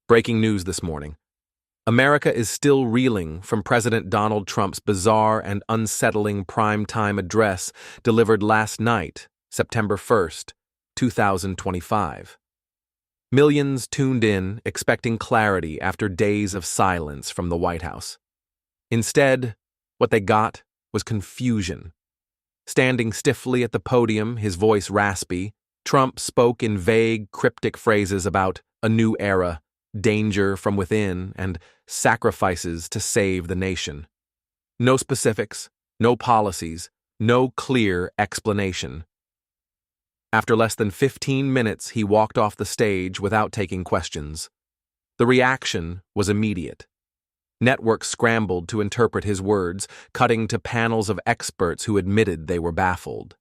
Breaking news this morning. America is still reeling from President Donald Trump's bizarre and unsettling primetime address delivered last night, September 1st, 2025. Millions tuned in, expecting clarity after days of silence from the White House. Instead, what they got was confusion. Standing stiffly at the podium, his voice raspy, Trump spoke in vague, cryptic phrases about a new era, danger from within, and sacrifices to save the nation. No specifics, no policies, no clear explanation. After less than 15 minutes, he walked off the stage without taking questions. The reaction was immediate. Networks scrambled to interpret his words, cutting to panels of experts who admitted they were baffled.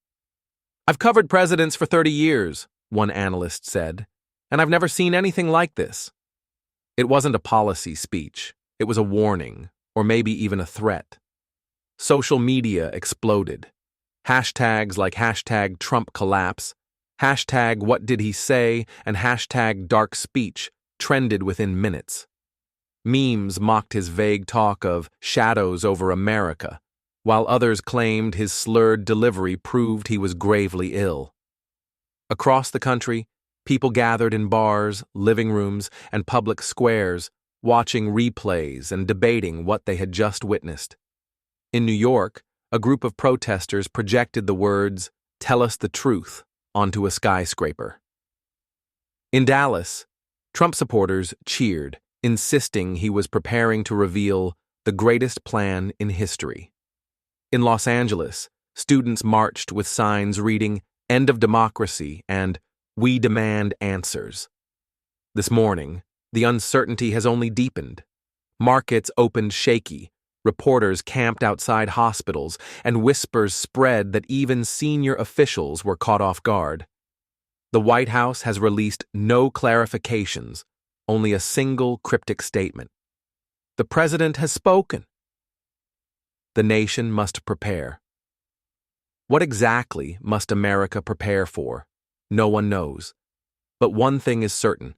"I've covered presidents for 30 years, one analyst said, "and I've never seen anything like this." It wasn't a policy speech. It was a warning, or maybe even a threat. Social media exploded. Hashtags like hashtag Trump collapse, hashtag what did he say, and hashtag dark speech trended within minutes. Memes mocked his vague talk of shadows over America, while others claimed his slurred delivery proved he was gravely ill. Across the country, people gathered in bars, living rooms, and public squares, watching replays and debating what they had just witnessed. In New York, a group of protesters projected the words, "Tell us the truth," onto a skyscraper. In Dallas, Trump supporters cheered, insisting he was preparing to reveal the greatest plan in history. In Los Angeles, students marched with signs reading, "End of democracy" and "We demand answers." This morning, the uncertainty has only deepened. Markets opened shaky, reporters camped outside hospitals, and whispers spread that even senior officials were caught off guard. The White House has released no clarifications, only a single cryptic statement. The president has spoken. The nation must prepare. What exactly must America prepare for? No one knows. But one thing is certain.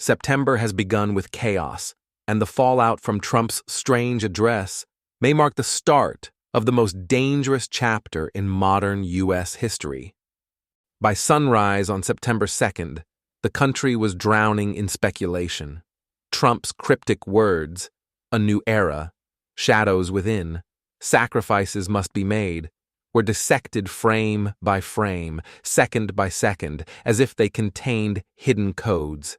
September has begun with chaos, and the fallout from Trump's strange address may mark the start of the most dangerous chapter in modern U.S. history. By sunrise on September 2nd, the country was drowning in speculation. Trump's cryptic words, "a new era," "shadows within," "sacrifices must be made," were dissected frame by frame, second by second, as if they contained hidden codes.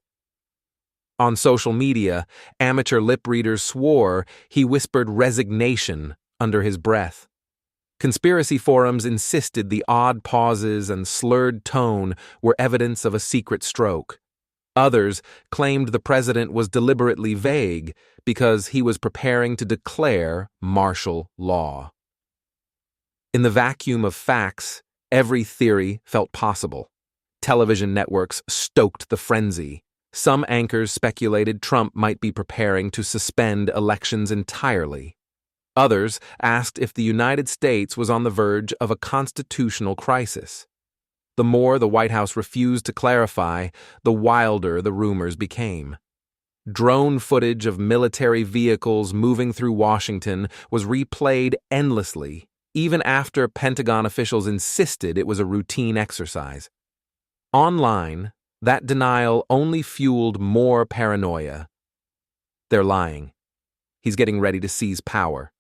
On social media, amateur lip readers swore he whispered "resignation" under his breath. Conspiracy forums insisted the odd pauses and slurred tone were evidence of a secret stroke. Others claimed the president was deliberately vague because he was preparing to declare martial law. In the vacuum of facts, every theory felt possible. Television networks stoked the frenzy. Some anchors speculated Trump might be preparing to suspend elections entirely. Others asked if the United States was on the verge of a constitutional crisis. The more the White House refused to clarify, the wilder the rumors became. Drone footage of military vehicles moving through Washington was replayed endlessly, even after Pentagon officials insisted it was a routine exercise. Online, that denial only fueled more paranoia. They're lying. He's getting ready to seize power.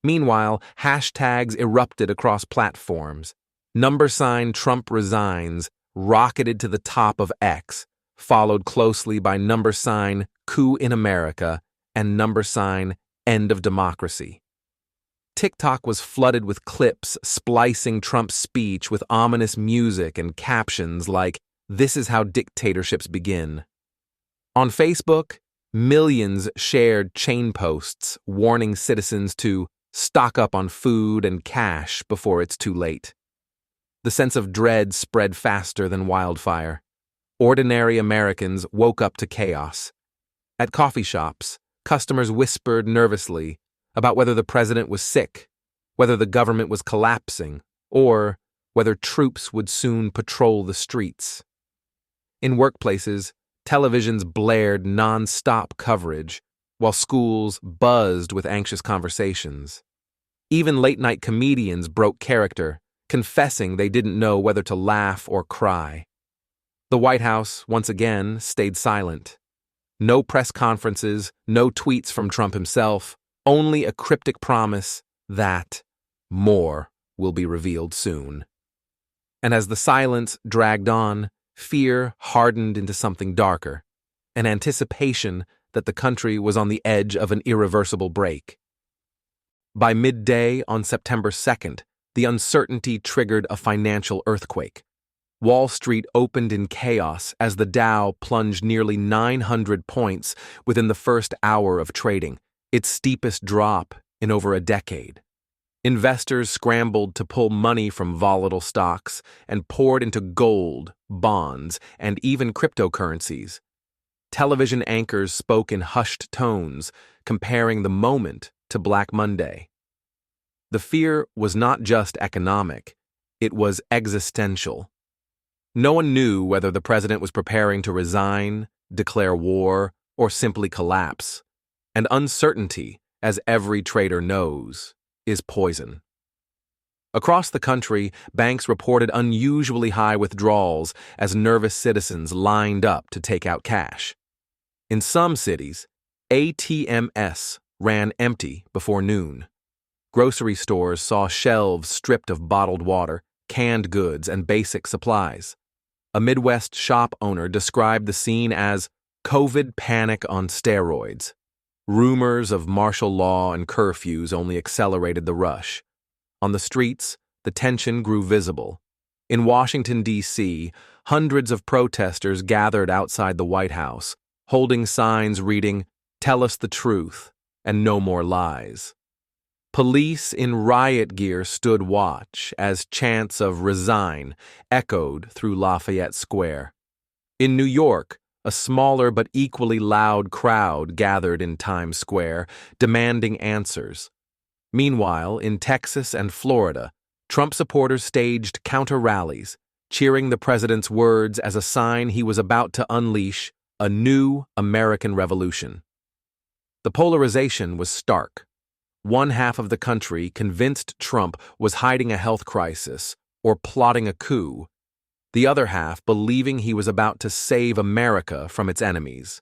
Meanwhile, hashtags erupted across platforms. # Trump resigns rocketed to the top of X, followed closely by # coup in America and # end of democracy. TikTok was flooded with clips splicing Trump's speech with ominous music and captions like, "This is how dictatorships begin." On Facebook, millions shared chain posts warning citizens to stock up on food and cash before it's too late. The sense of dread spread faster than wildfire. Ordinary Americans woke up to chaos. At coffee shops, customers whispered nervously about whether the president was sick, whether the government was collapsing, or whether troops would soon patrol the streets. In workplaces, Televisions blared non-stop coverage, while schools buzzed with anxious conversations. Even late-night comedians broke character, confessing they didn't know whether to laugh or cry. The White House, once again, stayed silent. No press conferences, no tweets from Trump himself, only a cryptic promise that more will be revealed soon. And as the silence dragged on, fear hardened into something darker, an anticipation that the country was on the edge of an irreversible break. By midday on September 2nd, the uncertainty triggered a financial earthquake. Wall Street opened in chaos as the Dow plunged nearly 900 points within the first hour of trading, its steepest drop in over a decade. Investors scrambled to pull money from volatile stocks and poured into gold, bonds, and even cryptocurrencies. Television anchors spoke in hushed tones, comparing the moment to Black Monday. The fear was not just economic, it was existential. No one knew whether the president was preparing to resign, declare war, or simply collapse. And uncertainty, as every trader knows, is poison. Across the country, banks reported unusually high withdrawals as nervous citizens lined up to take out cash. In some cities, ATMs ran empty before noon. Grocery stores saw shelves stripped of bottled water, canned goods, and basic supplies. A Midwest shop owner described the scene as COVID panic on steroids. Rumors of martial law and curfews only accelerated the rush. On the streets, the tension grew visible. In Washington, D.C., hundreds of protesters gathered outside the White House, holding signs reading, "Tell us the truth," and "No more lies." Police in riot gear stood watch as chants of "Resign" echoed through Lafayette Square. In New York, a smaller but equally loud crowd gathered in Times Square, demanding answers. Meanwhile, in Texas and Florida, Trump supporters staged counter-rallies, cheering the president's words as a sign he was about to unleash a new American revolution. The polarization was stark. One half of the country convinced Trump was hiding a health crisis or plotting a coup, the other half believing he was about to save America from its enemies.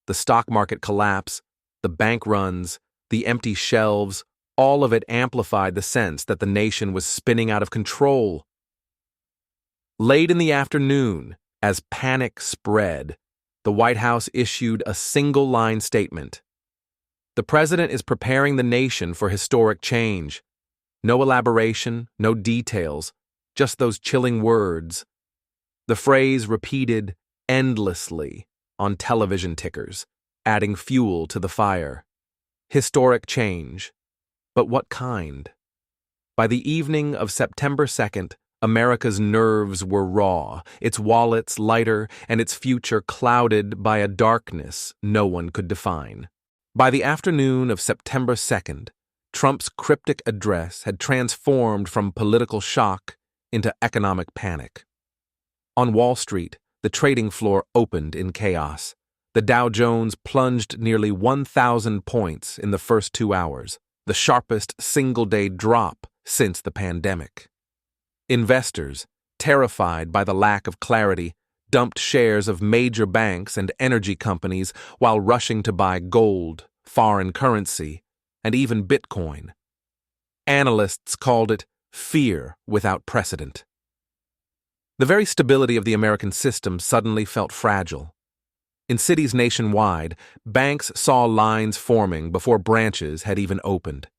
The stock market collapse, the bank runs, the empty shelves, all of it amplified the sense that the nation was spinning out of control. Late in the afternoon, as panic spread, the White House issued a single-line statement. The president is preparing the nation for historic change. No elaboration, no details, just those chilling words. The phrase repeated endlessly on television tickers, adding fuel to the fire. Historic change. But what kind? By the evening of September 2nd, America's nerves were raw, its wallets lighter, and its future clouded by a darkness no one could define. By the afternoon of September 2nd, Trump's cryptic address had transformed from political shock into economic panic. On Wall Street, the trading floor opened in chaos. The Dow Jones plunged nearly 1,000 points in the first 2 hours, the sharpest single-day drop since the pandemic. Investors, terrified by the lack of clarity, dumped shares of major banks and energy companies while rushing to buy gold, foreign currency, and even Bitcoin. Analysts called it fear without precedent. The very stability of the American system suddenly felt fragile. In cities nationwide, banks saw lines forming before branches had even opened.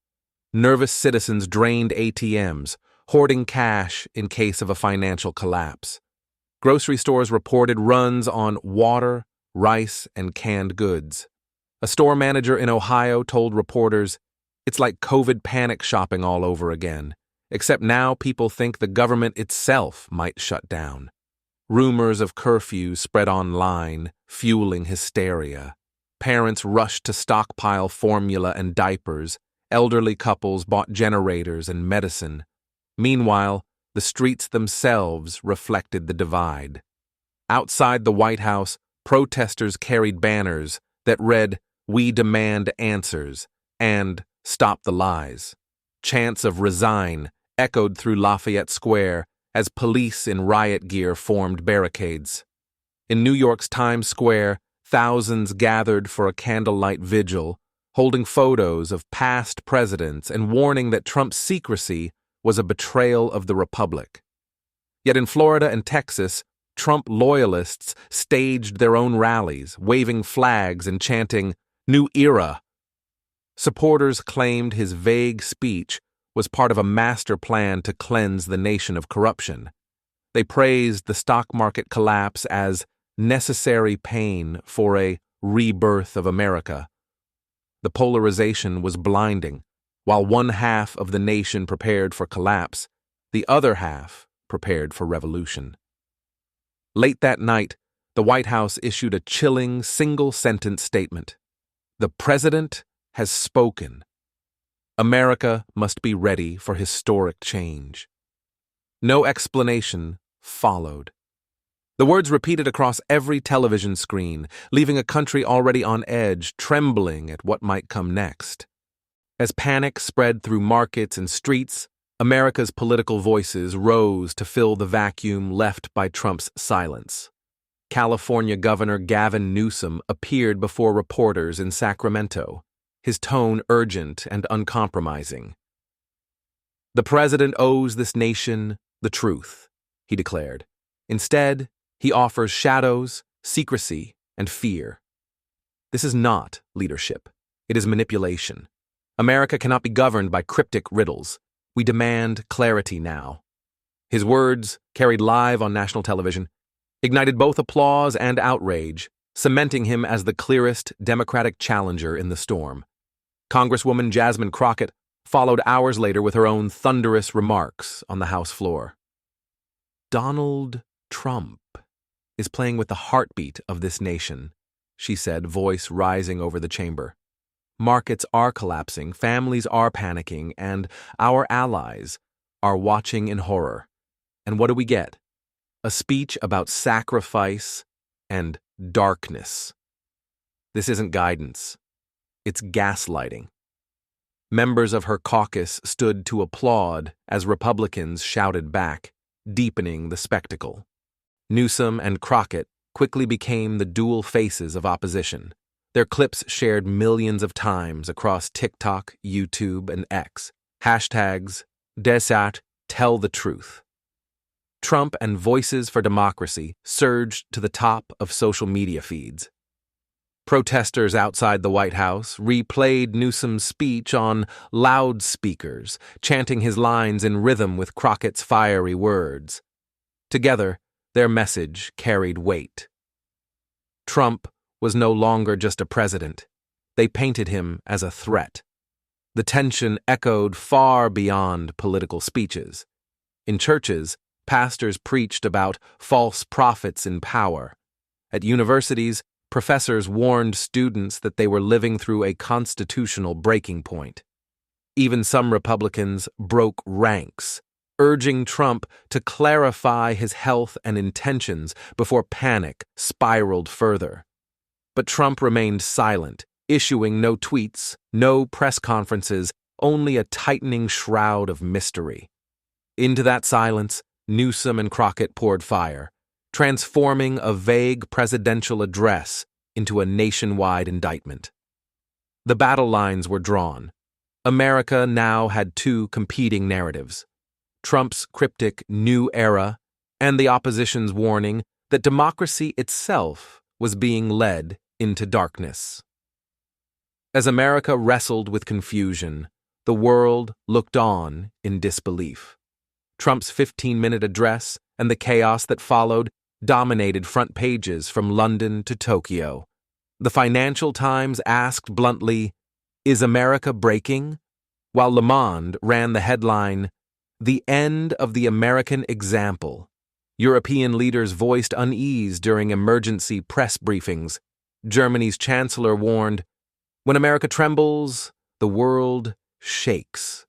Nervous citizens drained ATMs, hoarding cash in case of a financial collapse. Grocery stores reported runs on water, rice, and canned goods. A store manager in Ohio told reporters, "It's like COVID panic shopping all over again, except now people think the government itself might shut down." Rumors of curfews spread online, fueling hysteria. Parents rushed to stockpile formula and diapers. Elderly couples bought generators and medicine. Meanwhile, the streets themselves reflected the divide. Outside the White House, Protesters carried banners that read, "We demand answers," and "Stop the lies." Chants of "Resign" echoed through Lafayette Square as police in riot gear formed barricades. In New York's Times Square, thousands gathered for a candlelight vigil, holding photos of past presidents and warning that Trump's secrecy was a betrayal of the Republic. Yet in Florida and Texas, Trump loyalists staged their own rallies, waving flags and chanting, "New Era." Supporters claimed his vague speech was part of a master plan to cleanse the nation of corruption. They praised the stock market collapse as necessary pain for a rebirth of America. The polarization was blinding. While one half of the nation prepared for collapse, the other half prepared for revolution. Late that night, the White House issued a chilling single-sentence statement. "The President has spoken. America must be ready for historic change." No explanation followed. The words repeated across every television screen, leaving a country already on edge, trembling at what might come next. As panic spread through markets and streets, America's political voices rose to fill the vacuum left by Trump's silence. California Governor Gavin Newsom appeared before reporters in Sacramento, his tone urgent and uncompromising. "The president owes this nation the truth," he declared. Instead, he offers shadows, secrecy, and fear. This is not leadership. It is manipulation. America cannot be governed by cryptic riddles. We demand clarity now. His words, carried live on national television, ignited both applause and outrage, cementing him as the clearest Democratic challenger in the storm. Congresswoman Jasmine Crockett followed hours later with her own thunderous remarks on the House floor. "Donald Trump is playing with the heartbeat of this nation," she said, voice rising over the chamber. "Markets are collapsing, families are panicking, and our allies are watching in horror. And what do we get? A speech about sacrifice and darkness. This isn't guidance. It's gaslighting." Members of her caucus stood to applaud as Republicans shouted back, deepening the spectacle. Newsom and Crockett quickly became the dual faces of opposition, their clips shared millions of times across TikTok, YouTube, and X. Hashtags, Desat, Tell the Truth. Trump and Voices for Democracy surged to the top of social media feeds. Protesters outside the White House replayed Newsom's speech on loudspeakers, chanting his lines in rhythm with Crockett's fiery words. Together, their message carried weight. Trump was no longer just a president. They painted him as a threat. The tension echoed far beyond political speeches. In churches, pastors preached about false prophets in power. At universities, professors warned students that they were living through a constitutional breaking point. Even some Republicans broke ranks, urging Trump to clarify his health and intentions before panic spiraled further. But Trump remained silent, issuing no tweets, no press conferences, only a tightening shroud of mystery. Into that silence, Newsom and Crockett poured fire, transforming a vague presidential address into a nationwide indictment. The battle lines were drawn. America now had two competing narratives: Trump's cryptic "new era" and the opposition's warning that democracy itself was being led into darkness. As America wrestled with confusion, the world looked on in disbelief. Trump's 15-minute address and the chaos that followed dominated front pages from London to Tokyo. The Financial Times asked bluntly, "Is America breaking?" While Le Monde ran the headline, "The End of the American Example." European leaders voiced unease during emergency press briefings. Germany's chancellor warned, "When America trembles, the world shakes."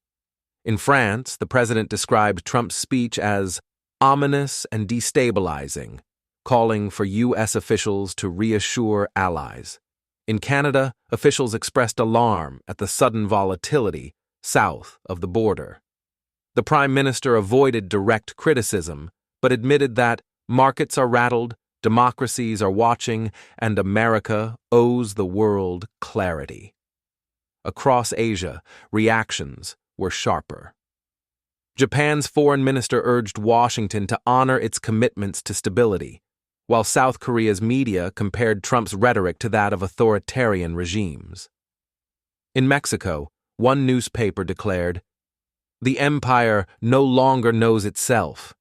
In France, the president described Trump's speech as ominous and destabilizing, calling for U.S. officials to reassure allies. In Canada, officials expressed alarm at the sudden volatility south of the border. The Prime Minister avoided direct criticism, but admitted that markets are rattled, democracies are watching, and America owes the world clarity. Across Asia, reactions were sharper. Japan's foreign minister urged Washington to honor its commitments to stability, while South Korea's media compared Trump's rhetoric to that of authoritarian regimes. In Mexico, one newspaper declared, "The empire no longer knows itself."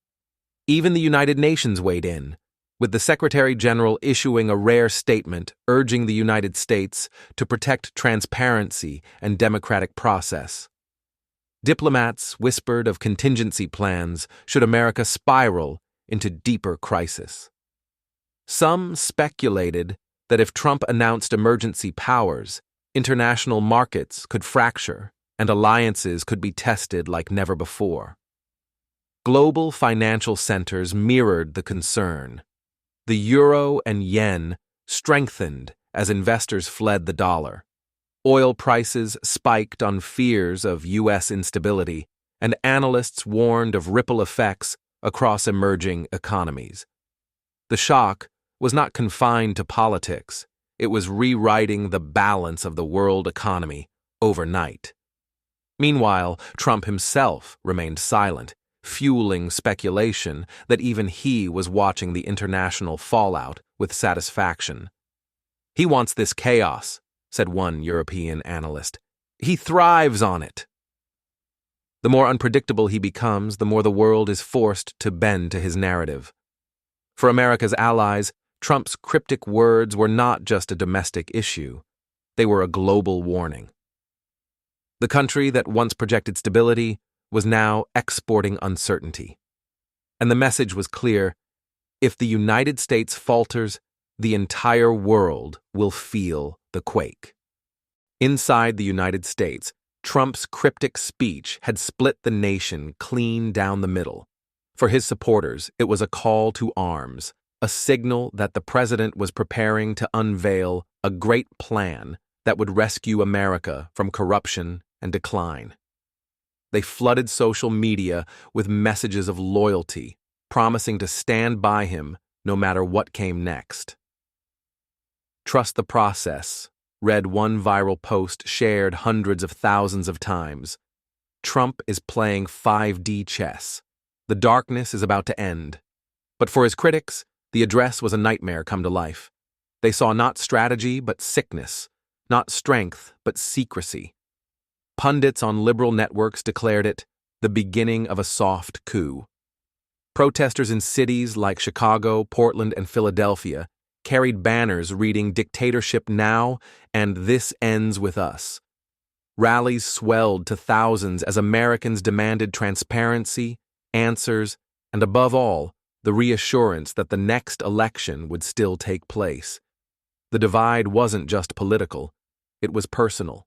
Even the United Nations weighed in, with the Secretary General issuing a rare statement urging the United States to protect transparency and democratic process. Diplomats whispered of contingency plans should America spiral into deeper crisis. Some speculated that if Trump announced emergency powers, international markets could fracture and alliances could be tested like never before. Global financial centers mirrored the concern. The euro and yen strengthened as investors fled the dollar. Oil prices spiked on fears of U.S. instability, and analysts warned of ripple effects across emerging economies. The shock was not confined to politics. It was rewriting the balance of the world economy overnight. Meanwhile, Trump himself remained silent, fueling speculation that even he was watching the international fallout with satisfaction. "He wants this chaos," said one European analyst. "He thrives on it." The more unpredictable he becomes, the more the world is forced to bend to his narrative. For America's allies, Trump's cryptic words were not just a domestic issue. They were a global warning. The country that once projected stability was now exporting uncertainty. And the message was clear: if the United States falters, the entire world will feel the quake. Inside the United States, Trump's cryptic speech had split the nation clean down the middle. For his supporters, it was a call to arms, a signal that the president was preparing to unveil a great plan that would rescue America from corruption and decline. They flooded social media with messages of loyalty, promising to stand by him no matter what came next. "Trust the process," read one viral post shared hundreds of thousands of times. Trump is playing 5D chess. The darkness is about to end. But for his critics, the address was a nightmare come to life. They saw not strategy but sickness, not strength but secrecy. Pundits on liberal networks declared it the beginning of a soft coup. Protesters in cities like Chicago, Portland, and Philadelphia carried banners reading "Dictatorship Now" and "This Ends With Us." Rallies swelled to thousands as Americans demanded transparency, answers, and above all, the reassurance that the next election would still take place. The divide wasn't just political, it was personal.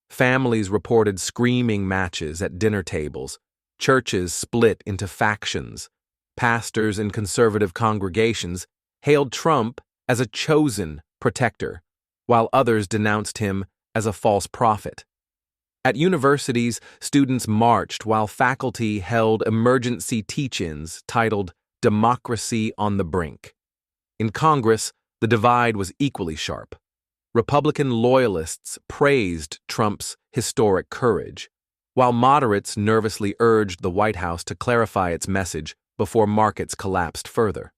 Families reported screaming matches at dinner tables, churches split into factions, pastors in conservative congregations hailed Trump as a chosen protector, while others denounced him as a false prophet. At universities, students marched while faculty held emergency teach-ins titled "Democracy on the Brink." In Congress, the divide was equally sharp. Republican loyalists praised Trump's historic courage, while moderates nervously urged the White House to clarify its message before markets collapsed further.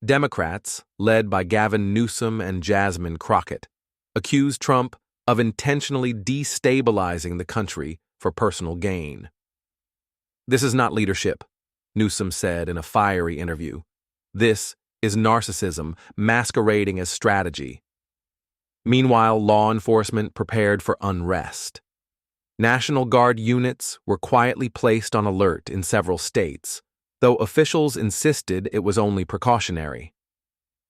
Democrats, led by Gavin, Newsom, and Jasmine Crockett, accused Trump of intentionally destabilizing the country for personal gain. "This is not leadership," Newsom said in a fiery interview. "This is narcissism masquerading as strategy." Meanwhile, law enforcement prepared for unrest. National Guard units were quietly placed on alert in several states, though officials insisted it was only precautionary.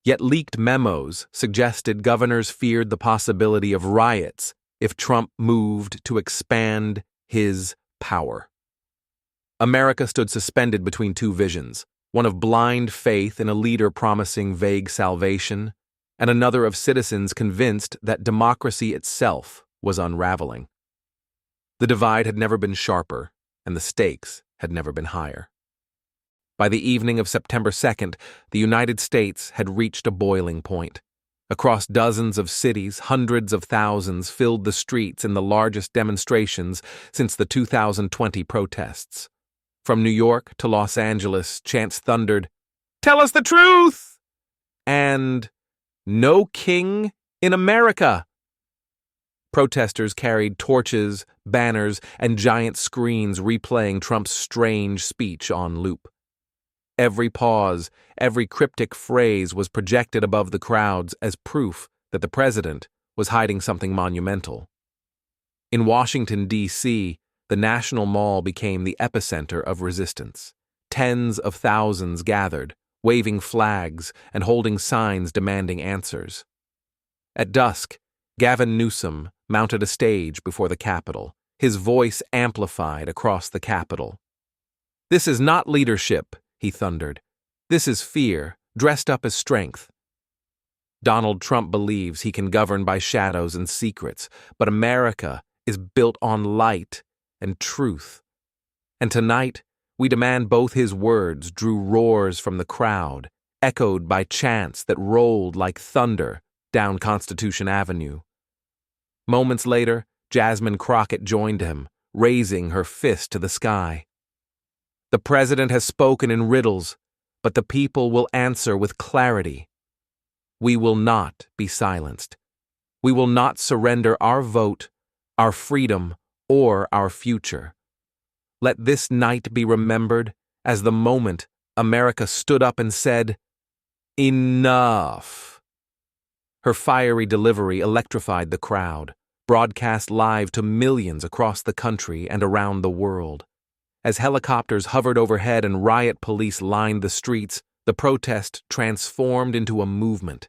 Yet leaked memos suggested governors feared the possibility of riots if Trump moved to expand his power. America stood suspended between two visions: one of blind faith in a leader promising vague salvation, and another of citizens convinced that democracy itself was unraveling. The divide had never been sharper, and the stakes had never been higher. By the evening of September 2nd, the United States had reached a boiling point. Across dozens of cities, hundreds of thousands filled the streets in the largest demonstrations since the 2020 protests. From New York to Los Angeles, chants thundered, "Tell us the truth!" and "No king in America!" Protesters carried torches, banners, and giant screens replaying Trump's strange speech on loop. Every pause, every cryptic phrase was projected above the crowds as proof that the president was hiding something monumental. In Washington, D.C., the National Mall became the epicenter of resistance. Tens of thousands gathered, waving flags and holding signs demanding answers. At dusk, Gavin Newsom mounted a stage before the Capitol, his voice amplified across the Capitol. "This is not leadership," he thundered. "This is fear, dressed up as strength." Donald Trump believes he can govern by shadows and secrets, but America is built on light and truth. And tonight, we demand both his words drew roars from the crowd, echoed by chants that rolled like thunder down Constitution Avenue. Moments later, Jasmine Crockett joined him, raising her fist to the sky. "The president has spoken in riddles, but the people will answer with clarity. We will not be silenced. We will not surrender our vote, our freedom, or our future. Let this night be remembered as the moment America stood up and said, 'Enough.'" Her fiery delivery electrified the crowd, broadcast live to millions across the country and around the world. As helicopters hovered overhead and riot police lined the streets, the protest transformed into a movement.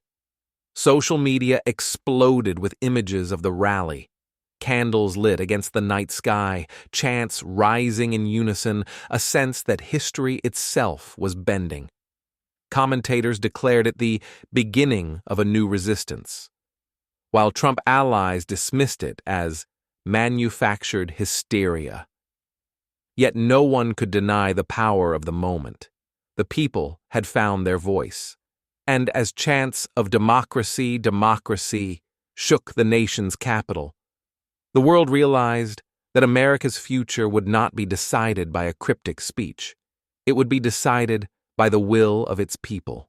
Social media exploded with images of the rally. Candles lit against the night sky, chants rising in unison, a sense that history itself was bending. Commentators declared it the beginning of a new resistance, while Trump allies dismissed it as manufactured hysteria. Yet no one could deny the power of the moment. The people had found their voice, and as chants of democracy, democracy shook the nation's capital, the world realized that America's future would not be decided by a cryptic speech. It would be decided by the will of its people.